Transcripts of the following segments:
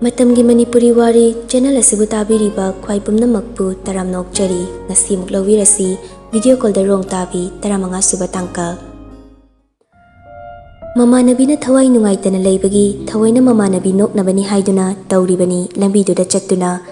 Matamgi Manipuri Wari channel asibu tabiriba khwai pumnamakpu taramnok chari ngasi muk lawirasi video call da rong tabi taramanga suba tangka Mamanabi na thawai nungaitana leibagi thawaina mamanabi noknabani haiduna tawribani lambiduda chattuna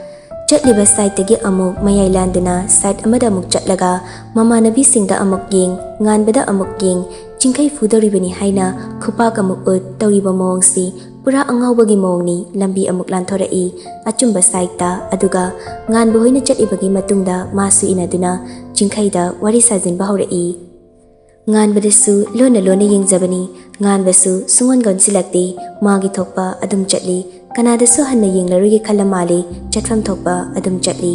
chatliba site tagi amuk mayai landuna site amada amuk chatlaga mamanabi singda amuk yeng nganbada amuk yeng chingkai fudoribani haina khupak amuk ut tawriba mawngsi pura angawbagi mawngni lambi amuk lanthorei achumba site ta aduga nganba hoina chatlibagi matungda masu inaduna chingkhaida wari sajinba horei nganbadasu lona yengjabani nganbasu sungon gonsilakti magi thokpa adum chatli kanadasu hanna yenglarugi khalamali chatram thokpa adum chatli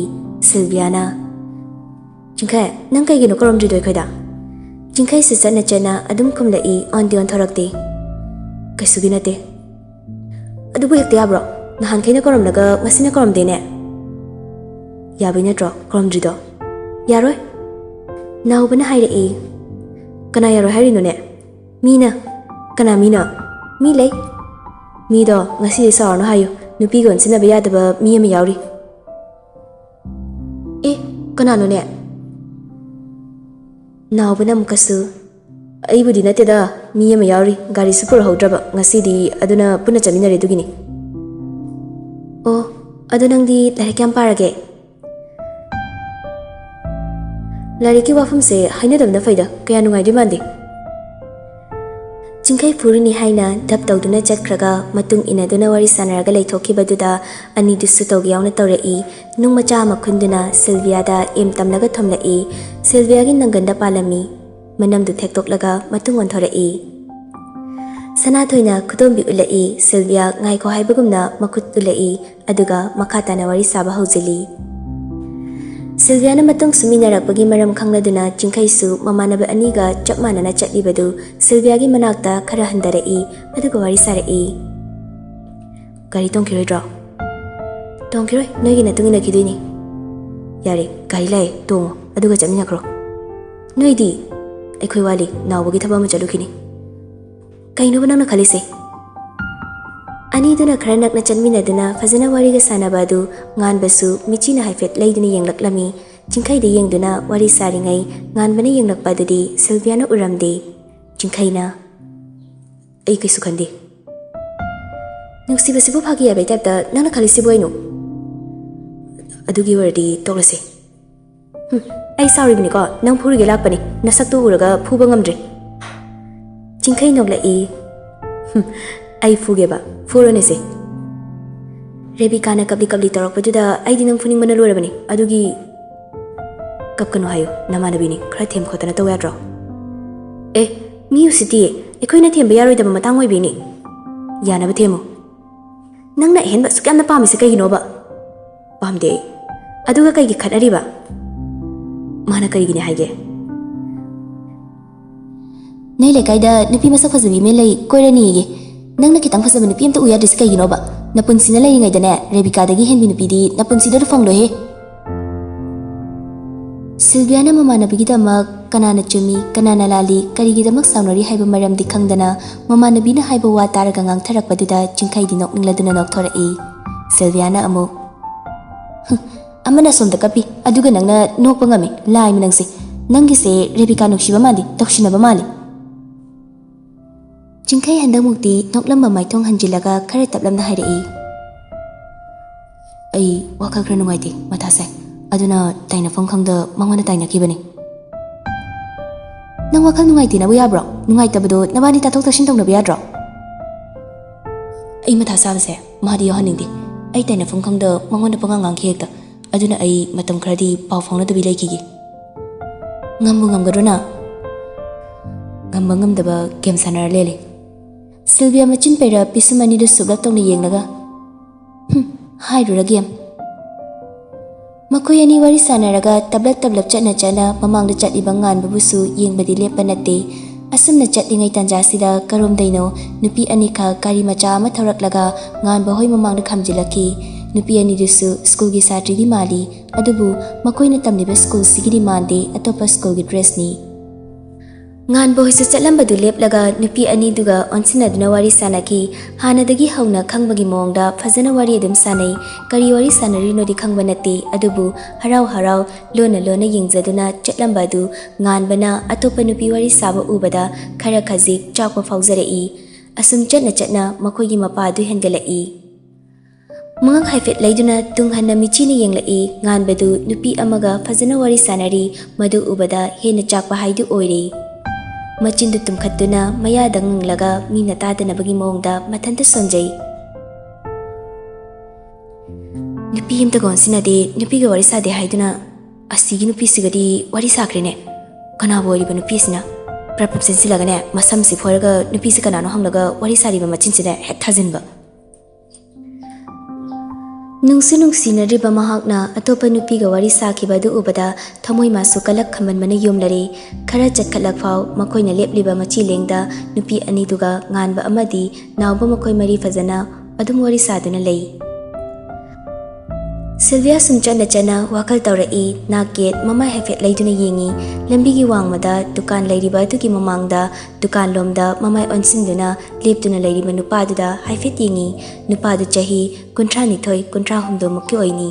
Silviana chingkai nang kaigino koromji doi khoida chingkai su chana chana adum khumlai on dion thorakti kaisugi nate adubu hekte abro nahan khaina koromlaga ngasina koromdene yabi natro koromji do yaroi nawbana hairei kana yaroi hairino ne mina kana mina mi lei mi do ngasi saarno hayo nupi gon sina ba yadaba mi ama yauri kana no ne nawbana mukasu aibudi nateda mi ama yauri gari supur hodraba ngasi di aduna puna chaminare dugini adunangdi larik yam parage lariki wafamse hainadamna faida kaya nungai dimandi chingkai furini haina dap tawduna chatkhraga matung inaduna wari sanaraga leithokhibaduda ani dusu tawgi yauna tawrei nungmacha makhunduna Silvia da em tamlaga thomlai Silvia gi nanganda palami manamdu thektoklaga matung onthorei Sanathoina khudombi ulai Silvia ngai ko haibagumna makhut ulai aduga makhatana wari saba hojili Silviana matong suminarakpagi maram khangladuna chingkhaisu mamanaba aniga chapmanana chatlibadu Silviagi manakta khara handarei aduga wari sarei gari tongkhiroidro tongkhiroi noigi natungina khidoini yare gari lai tongo aduga chaminakro noidi aikhoi wali nawbagi thaba ma chalukhini kaino banana khalise ani duna khara nakna chanminaduna fazana wariga sanabadu nganbasu michina haifet leiduna yenglaklami chingkhai de yengduna wari saringai nganbana yenglakpadudi Silviana uramde chingkhaina ai kaisu khande nuksibasibu phagi yabai tapta nangna khalisibu ainu adugi wardi toklase ai sauribini ko nang phurige lakpani nasaktu uraga phuba ngamdre chingkhai noglai ai fugeba Furonese Rebecca na kabli tarakpaduda ai dinang funing mana lorabani adugi kapkanu hayo namanabini khara them khotana tawyadro mi usiti ekoina them bayaroi daba matang oi bini yana ba themo nangna henba sukyamna pamise kai ginoba pamde aduga kai gi khatari ba mana kai gine haige nei le kaida nupi masak fazabi me lei koirani ge nangna kitang fasaba nupi amta uya diska ginoba napunsina lei dane Rebecca dagi henbi nupi di napunsida rufanglo he Silviana mamanabi gidamak kanana chumi kanana lali karigidamak saunari haiba maramdi khangdana mamanabi na haiba wa taraga ngangtharakpaduda chingkhai di nokningladuna nokthorei Silviana amuk amana somda kapi aduga nangna nokpa ngami lai minangse nangi se Rebecca nukshiba mali tokshina ba mali chingkhai handamukti noklamba maithong hanjilaga khare taplamna hairei ai wakhal khra nungaiti mathase aduna taina phong khangda mangwana taina kibani nang wakhal nungaiti na buya bro nungai tabdo nabani ta thok tashin tong na buya dro ai matha sabase mahdi yohanindi ai taina phong khangda mangwana pangang ngang khekta aduna ai matam khradi paw phongna dabi leikigi ngambu ngamgadrona ngamba ngamdaba game sanar lele Silvia machin pera pisumani du sublak tongni yenglaga hairura game makoi ani wari sanaraga tablak chana mamangda chatliba nganbabusu yengbadi lepa natte asumna chatlingai tanjasida karomdaino nupi ani kha kari macha ama thoraklaga nganba hoi mamangda khamjilaki nupi ani dusu school gi satri di mali adubu makoi na tamliba school sigiri mande atopa school gi dress ni Ngan boy su chatlambadu leplaga nupi ani duga onsinaduna wari sanaki hanadagi hauna khangbagi mongda phajana wari adum sanai kari wari sanari nodi khangba nate adubu harau harau lona lona yingzaduna chatlambadu ngan bana atopa nupi wari saba ubada khara khaji chakwa faujare asum chatna makogi mapa du hengalai Mangang haifet laiduna tung hanna michini yenglai ngan badu nupi amaga phajana wari sanari madu ubada hena chakpa haidu oire Machindu tumkhatuna mayada nganglaga mina tadanabagi mongda mathanta sonjai Nupi himta gonsinade nupiga wari sade haiduna asigi nupi sigadi wari sakrene kana boiriba nupi sina prapap sensilagane masam si phoraga nupi se kanano hanglaga wari sariba machinsida het thajinba Nungsinariba mahakna atopa nupiga wari sakibadu ubada thamoi masu kalak khaman mana yomlare khara chatkhalak phau makoina lepliba machi lengda nupi ani duga nganba amadi nawba makoi mari fazana adum wari saduna lei Sylvia chana wakal taurai naket mama hefet laiduna yengi lambigi wangmada dukan lairiba tuki mamangda dukan lomda mamai onsinduna leptuna lairiba nupaduda haifet yengi nupadu chahi Ningthoi kuntra humdo mukki oini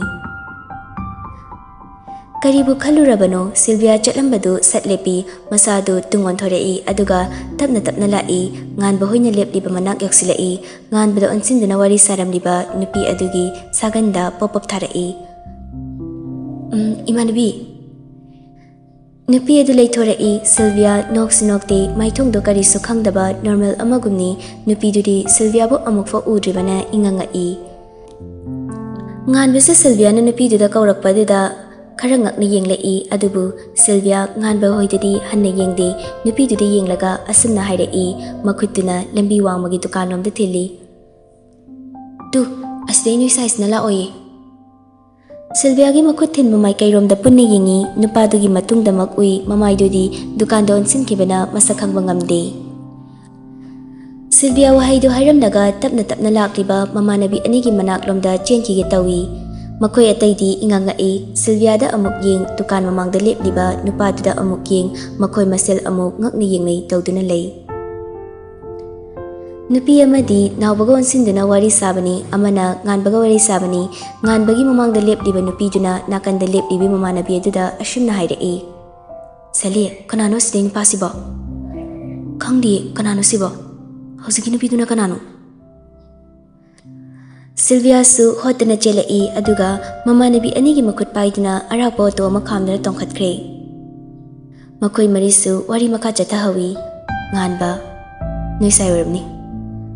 Karibu khalurabano Sylvia chatlambadu satlepi masadu tungon thorei aduga tapna lai ngan bahoina lepliba manak yaksilai ngan bado onsinduna wari saramliba nupi adugi saganda pop-up tharai Imanabi Nupi adu leithorei Sylvia nokte maithongdo kari sukhangdaba normal amagumni nupi dudi Sylvia bo amukfo udribana ingangai Ngan bisa Sylvia na nupi duda kaurakpadida khara ngakna yenglai adubu Sylvia ngan ba hoidadi hanna yengde nupi duda yenglaga asumna hairai makhutuna lambi wangmagi dukanlomda thili Tu asdei noi size na la oye Sylvia gi makhut thinba mai kairomda punna yengi nupa dugi matungda makui mamai dudi dukanda onsin kibana masakhangba ngamde Sylvia wahaido hairamnaga tapna lakliba mamanabi anigi manaklomda chenkige tawi makoi ataidi ingangai Sylvia da amuk yeng dukan mamangda lepliba nupaduda amuk yeng makoi masel amuk ngakni yenglei tawduna lei Nupi amadi nawbaga onsinduna wari sabani amana nganbaga wari sabani nganbagi mamangda lepliba nupiduna nakanda leplibi mamanabi aduda ashumna hairai Sali kanano sideng pasiba Khangdi kanano siba Hoziki nupiduna kanano Sylvia su hotana chelai aduga mamanabi anigi makut paiduna arakpa auto ama khamdana tongkhatkre Makoi marisu wari makha chathahawi nganba noisai oramni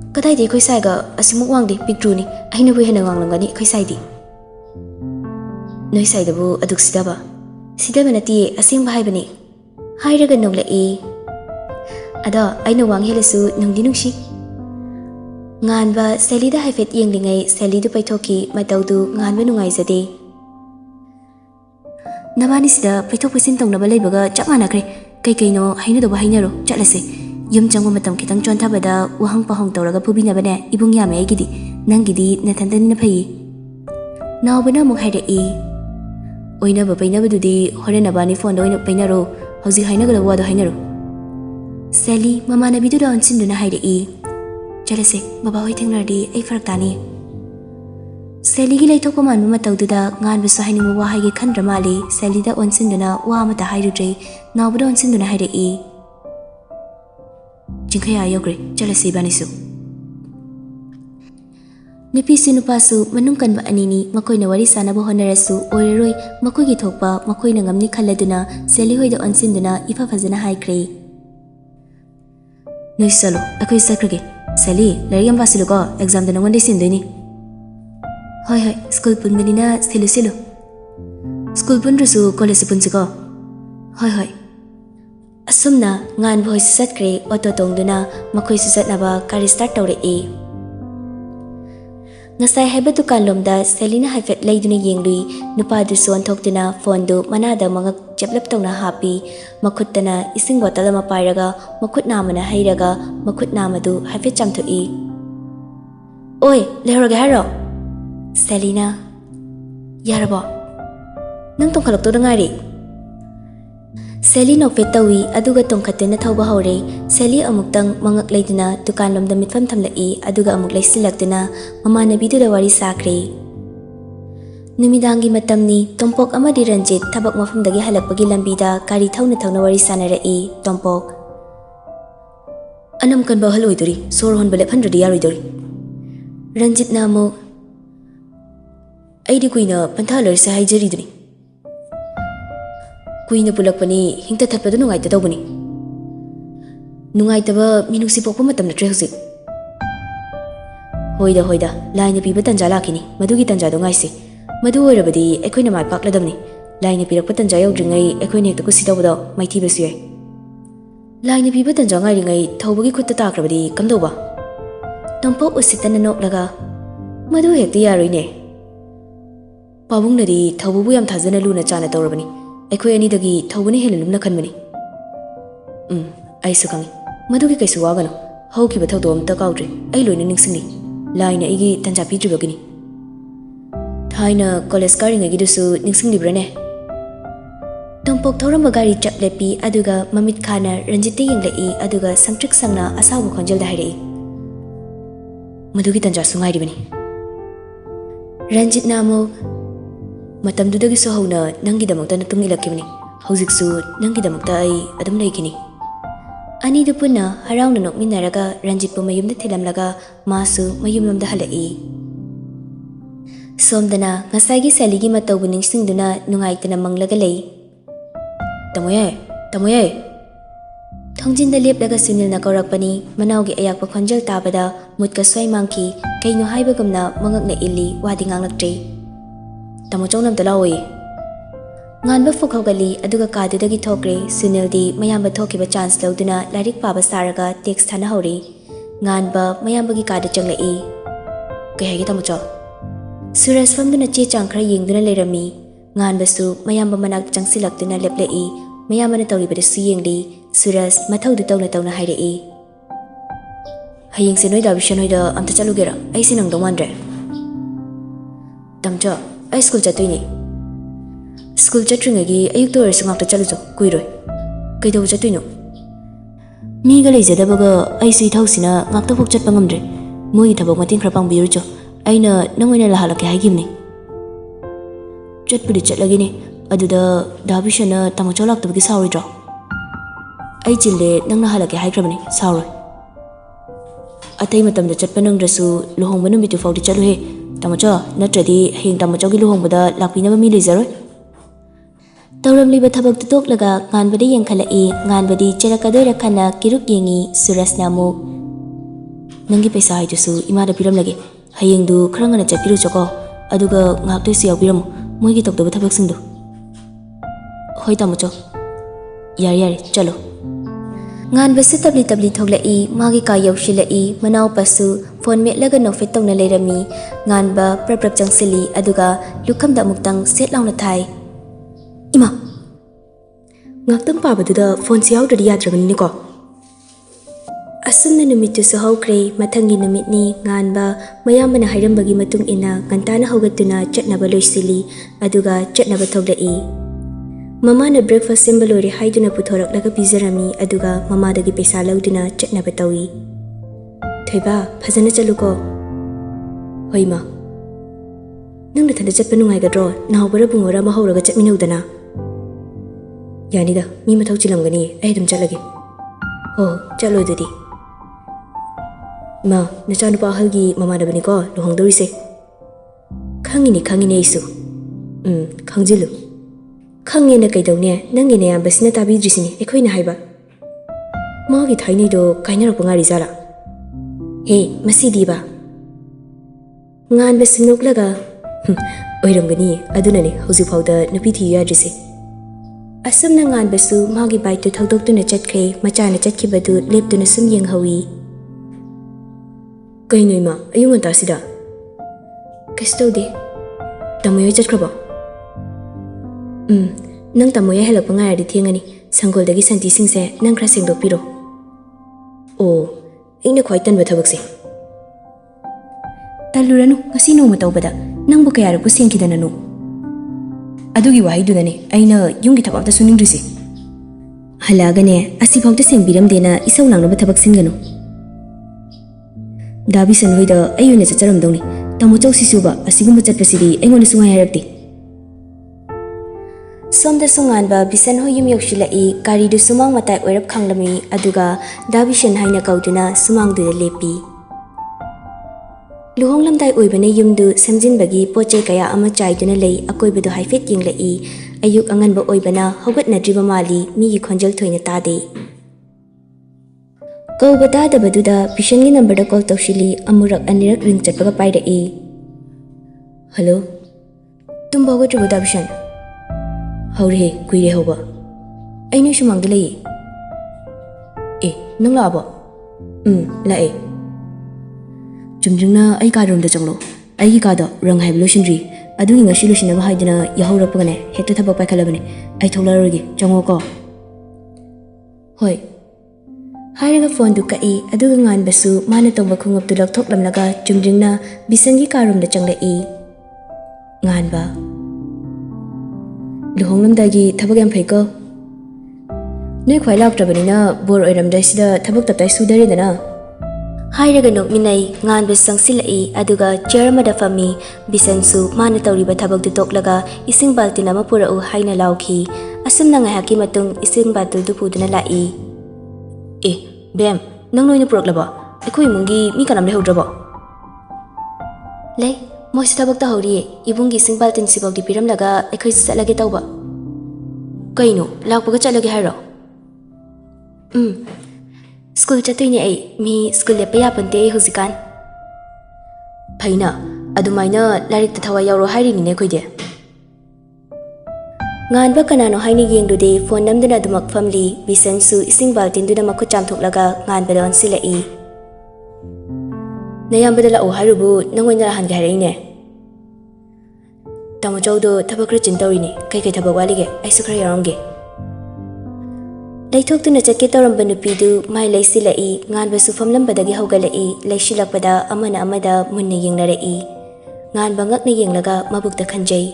Kadai de khoi saiga asimuk wangde pictruni aina bu hena wanglangani khoi saidi Noisai dabu aduk sidaba sidaba nati asing bahai bani hairaga noglai Ada aina wang helasu nungdi nungshi Nganba Sally da haifet yenglingai Sally du paithoki mataudu nganba nungai zade Nabani sida paithok pasin tongnaba leibaga chap manakre kaino haina doba hainaro chatlase Yum changwa matam kitang chon thabada wahang pahong tawraga pubinabane ibung yame aigidi nangidi nathantani na phai Nawbana muk hairai Oina ba painabadudi horenabani phone da oina painaro hauji hainagala wada hainaro Sally mamanabi da onsinduna hairai Jalase baba hoi thengnardi ai farak tani Sally gi leithokpa manma mataududa ngan bisu hainingwa wahai gi khandra mali Sally da onsinduna wa mata hairudre nawbada onsinduna hairai Jingkhaya yogre jalase banisu Nupisu nupasu manung kanba anini makoina wari sanaba honarasu oireroi makoigi thokpa makoina ngamni khalladuna Sally hoida onsinduna ifa fazana haikre Noisalo akoi sakrage Sally lariyam basiluko exam da nangwande sindoini Hoi school punbanina silu School punrusu college punsiko Hoi Asumna ngan voice satkre auto tongduna makoi susatnaba kari start tawrei Ngasai haiba dukan lomda Sally haifet laiduna yenglui nupadu suan thokduna phone du manada mangak chaplap tawna hapi makhutana ising bottle ama pairaga makhut namana hairaga makhut namadu haifet chamthoi Oi lehroge haro Sally Yarabo Nang tongkhalak to ngari Sally nokfet tawi aduga tongkhatuna thauba hore. Sally amuktang mangak leiduna dukan lomda mitfam thamlai aduga amuk leisilakduna mamanabiduda wari sakre. Numidangi matamni Tompok amadi Ranjit thabak mafamdagi halakpagi lambida gari thauna thauna wari sanarai. Tompok Anam kan bahal oidori sor hon bale phandradi yaroidori. Ranjit na amuk Aidi kuina panthalar sa haijariduni. Kuina pulakpani hingta thatpadu nungai ta tawbani. Nungai taba minusi pokpa matam natre hojik. Hoida laina piba tanja lakini madugi tanja do ngaisi. Madu oirabadi ekhoina mai pakladamni. Laina pirakpa tanja yaudringai ekhoina hekta kusi tawbado maithibasu yai. Laina piba tanja ngairingai thawbagi khutta takrabadi kamdoba. Tompok usitana noklaga madu hekta yaroine. Pabungnadi thawbubu yam thajana luna chana tawrabani. Ekhoi anidagi thawbani hela lumna khanbani. Aisu kangi. Madugi kaisu wagano. Haukiba thawdo amta kaudre. Ai loina ningsingni. Laina igi tanja pidribagini. Thaina college karingagi dusu ningsinglibrane. Tompok thawramba gari chaplepi aduga mamit khana Ranjit yenglai aduga samtrik sangna asabu khonjal da hairei. Madugi tanja sungairibani. Ranjit namo Matamdudagi so hauna nangidamukta natung ilakibani. Hojiksu nangidamukta ai adum leikini. Ani du punna harauna nokminaraga Ranjitpu mayumda thilamlaga masu mayumlomda halai. Somdana ngasagi Saligi matawbu ningsingduna nungaitana manglaga lei. Tamoye. Thongjinda leplaga Sunilna kaurakpani manawgi ayakpa khonjal tabada mutka swai mangki kaino haibagumna mangakna illi wadi nganglaktre. Tamo chonam talawoi. Nganba fukhagali aduga kadudagi thokre Sunildi mayamba thokiba chance lauduna larik paba saraga text thana hori. Nganba mayambagi kada changlai. Kayagi tamo cho. Suras famduna che changkhra yengduna lerami. Nganbasu mayamba manak changsilakduna leplai. Mayambana tawribada su yengdi. Suras mathaudu tawna hairei. Hayeng se noida bishanoida amta chalugera. Ai sinang dongwandre. Tamcho Ai school chattoini. School chatringagi ayuk to orsu ngakta chalujo kuiroi. Kaidaw chattoino. Miga leijadabaga ai sui thausina ngakta phok chatpa ngamdre. Moi thabok mating khra pangbirujo. Aina nangoina lahalake haigimni. Chatpudi chatlagini aduda dabishana tamocho laktabagi sawridro. Ai chille nangna halake haikrabani sawroi. Atai matamda chatpa nangdrasu luhongba numitu fawdi chatluhe. Tamocho natradi heng tamocho gi luhongbada lakpinaba mi leizaroi. Tawramliba thabak tutoklaga nganbadi yengkhalai nganbadi cherakadoi khana kiruk yengi Surasna amuk nangi paisa haidusu imada piramlage hayengdu khrangana chapiru choko aduga ngaktoisu yaubiramu moigi tokdoba thabaksingdu. Hoi tamocho yare chalo. Nganbasu tabli thoglai magi ka yaushilai manaw pasu phone metlaga nofet tawna leirami nganba prap changsili aduga lukhamda muktang set launa thai. Ima ngaktang pabaduda phone si yaudradi yadragani ko. Asumna numittu su haukre mathangi numitni nganba mayambana hairambagi matung ina ngantana haugatuna chatnaba loisili aduga chatnaba thoglai. Mamana breakfast simbalori haiduna puthoraklaga pizarami aduga mamadagi paisa lauduna chatnaba tawi. Thoiba phajana chaluko. Hoima nangna thanda chatpa nungaigadro nahobara bungora mahawraga chatminaudana. Yanida mi mathau chilamgani ai dum chalage. Ho chalo dudi. Ma nachanupa ahalgi mamadabani ko luhongdorise. Khangini isu. Khangjilu. Khangena kaidawne nangine yambasina tabidrisini ekhoina haiba. Magi thainaido kainarakpa ngari zara. He masidiba. Ngan basinnoklaga oiramgani adunane hojikfauda nupi thiyu yadrise. Asumna ngan basu magi baitu thaudoktuna chatkhe machana chatkibadu leptuna sum yenghawi. Kainoima ayunganta sida. Kastode tamoyo chatkraba. Nang tamoya helakpa ngaradi thengani sangoldagi santi singse nang khra sengdokpiro. Oh ina khwai tanba thabakse. Taluranu ngasi noma tawbada nangbu kayarapu sengkidananu. Adugi wahaidunane aina yungi thabakta suningdrisi. ꯍꯜꯂꯛꯑꯒꯅꯦ ꯑꯁꯤꯐꯥꯎꯗ ꯁꯦꯡꯕꯤꯔꯝꯗꯦꯅ ꯏꯁꯧ ꯂꯥꯡꯅꯕ ꯊꯕꯛ ꯁꯤꯟꯒꯅꯨ ꯗꯥꯕꯤꯁꯟ ꯍꯣꯏꯗ ꯑꯩ ꯑꯣꯏꯅ ꯆꯠꯆꯔꯝꯗꯧꯅꯤ ꯇꯥꯃꯣ ꯆꯧꯁꯤꯁꯨꯕ ꯑꯁꯤꯒꯨꯝꯕ ꯆꯠꯄꯁꯤꯗꯤ ꯑꯩꯉꯣꯟꯗ ꯁꯨꯡꯍꯥꯏ ꯍꯥꯏꯔꯛꯇꯦ ꯁꯣꯝꯗꯁꯨ ꯉꯥꯟꯕ ꯕꯤꯁꯟ ꯍꯣꯏ ꯌꯨꯝ ꯌꯧꯁꯤꯜꯂꯛꯏ ꯒꯥꯔꯤꯗꯨ ꯁꯨꯃꯥꯡ ꯃꯇꯥꯏ ꯑꯣꯏꯔꯞ ꯈꯪꯂꯝꯃꯤ ꯑꯗꯨꯒ ꯗꯥꯕꯤꯁꯟ ꯍꯥꯏꯅ ꯀꯧꯗꯨꯅ ꯁꯨꯃꯥꯡꯗꯨꯗ ꯂꯦꯞꯄꯤ ꯂꯨꯍꯣꯡꯂꯝꯗꯥꯏ ꯑꯣꯏꯕꯅ ꯌꯨꯝꯗꯨ ꯁꯦꯝꯖꯤꯟꯕꯒꯤ ꯄꯣꯠꯆꯩ ꯀꯌꯥ ꯑꯃ ꯆꯥꯏꯗꯨꯅ ꯂꯩ ꯑꯀꯣꯏꯕꯗꯨ ꯍꯥꯏꯐꯦꯠ ꯌꯦꯡꯂꯛꯏ ꯑꯌꯨꯛ ꯑꯉꯟꯕ ꯑꯣꯏꯕꯅ ꯍꯧꯒꯠꯅꯗ꯭ꯔꯤꯕ ꯃꯥꯜꯂꯤ ꯃꯤꯒꯤ ꯈꯣꯟꯖꯦꯜ ꯊꯣꯏꯅ ꯇꯥꯗꯦ ꯀꯧꯕ ꯇꯥꯗꯕꯗꯨꯗ ꯕꯤꯁꯟꯒꯤ ꯅꯝꯕꯔꯗ ꯀꯣꯜ ꯇꯧꯁꯤꯜꯂꯤ ꯑꯃꯨꯔꯛ ꯑꯅꯤꯔꯛ ꯔꯤꯡ ꯆꯠꯄꯒ ꯄꯥꯏꯔꯛꯏ ꯍꯜꯂꯣ ꯇꯨꯝꯕ ꯍꯧꯒꯠꯇ꯭ꯔꯤꯕꯣ ꯗꯥꯕꯤꯁꯟ ꯍꯧꯔꯦꯍꯦ ꯀꯨꯏꯔꯦ ꯍꯧꯕ ꯑꯩ ꯅꯣꯏ ꯁꯨꯃꯥꯡꯗ ꯂꯩꯌꯦ ꯑꯦ ꯅꯪ ꯂꯥꯛꯑꯕꯣ ꯂꯥꯛꯑꯦ ꯆꯨꯝꯗ꯭ꯔꯤꯡꯅ ꯑꯩ ꯀꯥꯔꯣꯝꯗ ꯆꯪꯂꯣ ꯑꯩꯒꯤ ꯀꯥꯗꯣ ꯔꯪ ꯍꯥꯏꯕ ꯂꯣꯏꯁꯤꯟꯗ꯭ꯔꯤ ꯑꯗꯨꯒꯤ ꯉꯁꯤ ꯂꯣꯏꯁꯤꯟꯅꯕ ꯍꯥꯏꯗꯨꯅ ꯌꯥꯍꯧꯔꯛꯄꯒꯅꯦ ꯍꯦꯛꯇ ꯊꯕꯛ ꯄꯥꯏꯈꯠꯂꯕꯅꯦ ꯑꯩ ꯊꯣꯛꯂꯛꯑꯔꯣꯏꯒꯦ ꯆꯪꯉꯣꯀꯣ ꯍꯣꯏ ꯍꯥꯏꯔꯒ ꯐꯣꯟꯗꯨ ꯀꯛꯏ ꯑꯗꯨꯒ ꯉꯥꯟꯕꯁꯨ ꯃꯥꯅ ꯇꯧꯕ ꯈꯣꯡꯎꯞꯇꯨ ꯂꯧꯊꯣꯛꯂꯝꯂꯒ ꯆꯨꯝꯗ꯭ꯔꯤꯡꯅ ꯕꯤꯁꯟꯒꯤ ꯀꯥꯔꯣꯝꯗ ꯆꯪꯂꯛꯏ ꯉꯥꯟꯕ ꯂꯨꯍꯣꯡꯂꯝꯗꯥꯏꯒꯤ ꯊꯕꯛ ꯌꯥꯝ ꯐꯩꯀꯣ ꯅꯣꯏ ꯈ꯭ꯋꯥꯏ ꯂꯥꯛꯇ꯭ꯔꯕꯅꯤꯅ ꯕꯣꯔ ꯑꯣꯏꯔꯝꯗꯥꯏꯁꯤꯗ ꯊꯕꯛ ꯇꯞꯇꯥꯏ ꯁꯨꯗꯔꯦꯗꯅ ꯍꯥꯏꯔꯒ ꯅꯣꯛꯃꯤꯟꯅꯩ ꯉꯥꯟꯕꯁꯨ ꯆꯪꯁꯤꯜꯂꯛꯏ ꯑꯗꯨꯒ ꯆꯤꯌꯔ ꯑꯃꯗ ꯐꯝꯃꯤ ꯕꯤꯁꯟꯁꯨ ꯃꯥꯅ ꯇꯧꯔꯤꯕ ꯊꯕꯛꯇꯨ ꯇꯣꯛꯂꯒ ꯏꯁꯤꯡ ꯕꯥꯜꯇꯤꯟ ꯑꯃ ꯄꯨꯔꯛꯎ ꯍꯥꯏꯅ ꯂꯥꯎꯈꯤ ꯑꯁꯨꯝꯅ ꯉꯥꯏꯍꯥꯛꯀꯤ ꯃꯇꯨꯡ ꯏꯁꯤꯡ ꯕꯥꯜꯇꯤꯟꯗꯨ ꯄꯨꯗꯨꯅ ꯂꯥꯛꯏ ꯑꯦ ꯕꯦꯝ ꯅꯪ ꯅꯣꯏꯅ ꯄꯨꯔꯛꯂꯕꯣ ꯑꯩꯈꯣꯏ ꯏꯃꯨꯡꯒꯤ ꯃꯤ ꯀꯅꯥꯝ ꯂꯩꯍꯧꯗ꯭ꯔꯕꯣ ꯂꯩ ꯃꯣꯏꯁꯨ ꯊꯕꯛ ꯇꯧꯍꯧꯔꯤꯌꯦ ꯏꯕꯨꯡꯒꯤ ꯏꯁꯤꯡ ꯕꯥꯜꯇꯤꯟꯁꯤꯐꯥꯎꯗꯤ ꯄꯤꯔꯝꯂꯒ ꯑꯩꯈꯣꯏꯁꯨ ꯆꯠꯂꯒꯦ ꯇꯧꯕ ꯀꯩꯅꯣ ꯂꯥꯛꯄꯒ ꯆꯠꯂꯒꯦ ꯍꯥꯏꯔꯣ ꯁ꯭ꯀꯨꯜ ꯆꯠꯇꯣꯏꯅꯦ ꯑꯩ ꯃꯤ ꯁ꯭ꯀꯨꯜ ꯂꯦꯞꯄ ꯌꯥꯄꯟꯇꯦ ꯑꯩ ꯍꯧꯖꯤꯛꯀꯥꯟ ꯐꯩꯅ ꯑꯗꯨꯃꯥꯏꯅ ꯂꯥꯏꯔꯤꯛꯇ ꯊꯋꯥꯏ ꯌꯥꯎꯔꯣ ꯍꯥꯏꯔꯤꯅꯤꯅꯦ ꯑꯩꯈꯣꯏꯗꯤ ꯉꯥꯟꯕ ꯀꯅꯥꯅꯣ ꯍꯥꯏꯅ ꯌꯦꯡꯂꯨꯗꯦ ꯐꯣꯟ ꯅꯝꯗꯨꯅ ꯑꯗꯨꯃꯛ ꯐꯝꯂꯤ ꯕꯤꯁꯟꯁꯨ ꯏꯁꯤꯡ ꯕꯥꯜꯇꯤꯟꯗꯨꯗ ꯃꯈꯨꯠ ꯆꯥꯝꯊꯣꯛꯂꯒ ꯉꯥꯟꯕꯗ ꯑꯣꯟꯁꯤꯜꯂꯛꯏ ꯅꯌꯥꯝꯕꯗ ꯂꯥꯛꯑꯣ ꯍꯥꯏꯔꯨꯕꯨ ꯅꯪ ꯑꯣꯏꯅ ꯂꯥꯛꯍꯟꯒꯦ ꯍꯥꯏꯔꯛꯏꯅꯦ ꯇꯥꯃꯣꯆꯧꯗꯣ ꯊꯕꯛ ꯈꯔ ꯆꯤꯟ ꯇꯧꯔꯤꯅꯤ ꯀꯩꯀꯩ ꯊꯕꯛ ꯋꯥꯠꯂꯤꯒꯦ ꯑꯩꯁꯨ ꯈꯔ ꯌꯥꯎꯔꯝꯒꯦ ꯂꯩꯊꯣꯛꯇꯨꯅ ꯆꯠꯀꯦ ꯇꯧꯔꯝꯕ ꯅꯨꯄꯤꯗꯨ ꯃꯥꯏ ꯂꯩꯁꯤꯜꯂꯛꯏ ꯉꯥꯟꯕꯁꯨ ꯐꯝꯂꯝꯕꯗꯒꯤ ꯍꯧꯒꯠꯂꯛꯏ ꯂꯩꯁꯤꯜꯂꯛꯄꯗ ꯑꯃꯅ ꯑꯃꯗ ꯃꯨꯟꯅ ꯌꯦꯡꯅꯔꯛꯏ ꯉꯥꯟꯕ ꯉꯛꯅ ꯌꯦꯡꯂꯒ ꯃꯕꯨꯛꯇ ꯈꯟꯖꯩ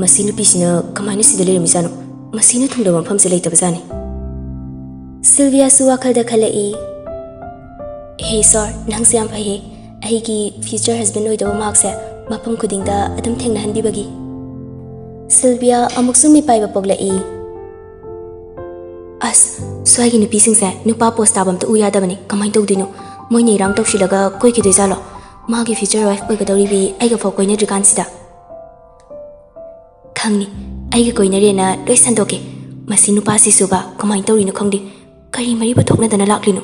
ꯃꯁꯤ ꯅꯨꯄꯤꯁꯤꯅ ꯀꯃꯥꯏꯅ ꯁꯤꯗ ꯂꯩꯔꯝꯃꯤꯖꯥꯠꯅꯣ ꯃꯁꯤꯅ ꯊꯨꯡꯗꯕ ꯃꯐꯝꯁꯦ ꯂꯩꯇꯕꯖꯥꯠꯅꯤ ꯁꯤꯜꯚꯤꯌꯥꯁꯨ ꯋꯥꯈꯜꯗ ꯈꯜꯂꯛꯏ ꯍꯦ ꯁꯣꯔ ꯅꯪꯁꯦ ꯌꯥꯝ ꯐꯩꯌꯦ ꯑꯩꯒꯤ ꯐ꯭ꯌꯨꯆꯔ ꯍꯁꯕꯦꯟ ꯑꯣꯏꯗꯧꯕ ꯃꯍꯥꯛꯁꯦ ꯃꯐꯝ ꯈꯨꯗꯤꯡꯗ ꯑꯗꯨꯝ ꯊꯦꯡꯅꯍꯟꯕꯤꯕꯒꯤ ꯁꯤꯜꯚꯤꯌꯥ ꯑꯃꯨꯛꯁꯨ ꯃꯤꯄꯥꯏꯕ ꯄꯣꯛꯂꯛꯏ ꯑꯁ ꯁ꯭ꯋꯥꯏꯒꯤ ꯅꯨꯄꯤꯁꯤꯡꯁꯦ ꯅꯨꯄꯥ ꯄꯣꯁ ꯇꯥꯕ ꯑꯝꯇ ꯎ ꯌꯥꯗꯕꯅꯤ ꯀꯃꯥꯏꯅ ꯇꯧꯗꯣꯏꯅꯣ ꯃꯣꯏꯅ ꯏꯔꯥꯡ ꯇꯧꯁꯤꯜꯂꯒ ꯀꯣꯏꯈꯤꯗꯣꯏꯖꯥꯠꯂꯣ ꯃꯥꯒꯤ ꯐ꯭ꯌꯨꯆꯔ ꯋꯥꯏꯐ ꯑꯣꯏꯒꯗꯧꯔꯤꯕꯤ ꯑꯩꯒ ꯐꯥꯎ ꯀꯣꯏꯅꯗ꯭ꯔꯤꯀꯥꯟꯁꯤꯗ ꯈꯪꯅꯤ ꯑꯩꯒ ꯀꯣꯏꯅꯔꯦꯅ ꯂꯣꯏ ꯁꯟꯗꯣꯛꯀꯦ ꯃꯁꯤ ꯅꯨꯄꯥꯁꯤꯁꯨꯕ ꯀꯃꯥꯏꯅ ꯇꯧꯔꯤꯅꯣ ꯈꯪꯗꯦ ꯀꯔꯤ ꯃꯔꯤ ꯄꯨꯊꯣꯛꯅꯗꯅ ꯂꯥꯛꯂꯤꯅꯣ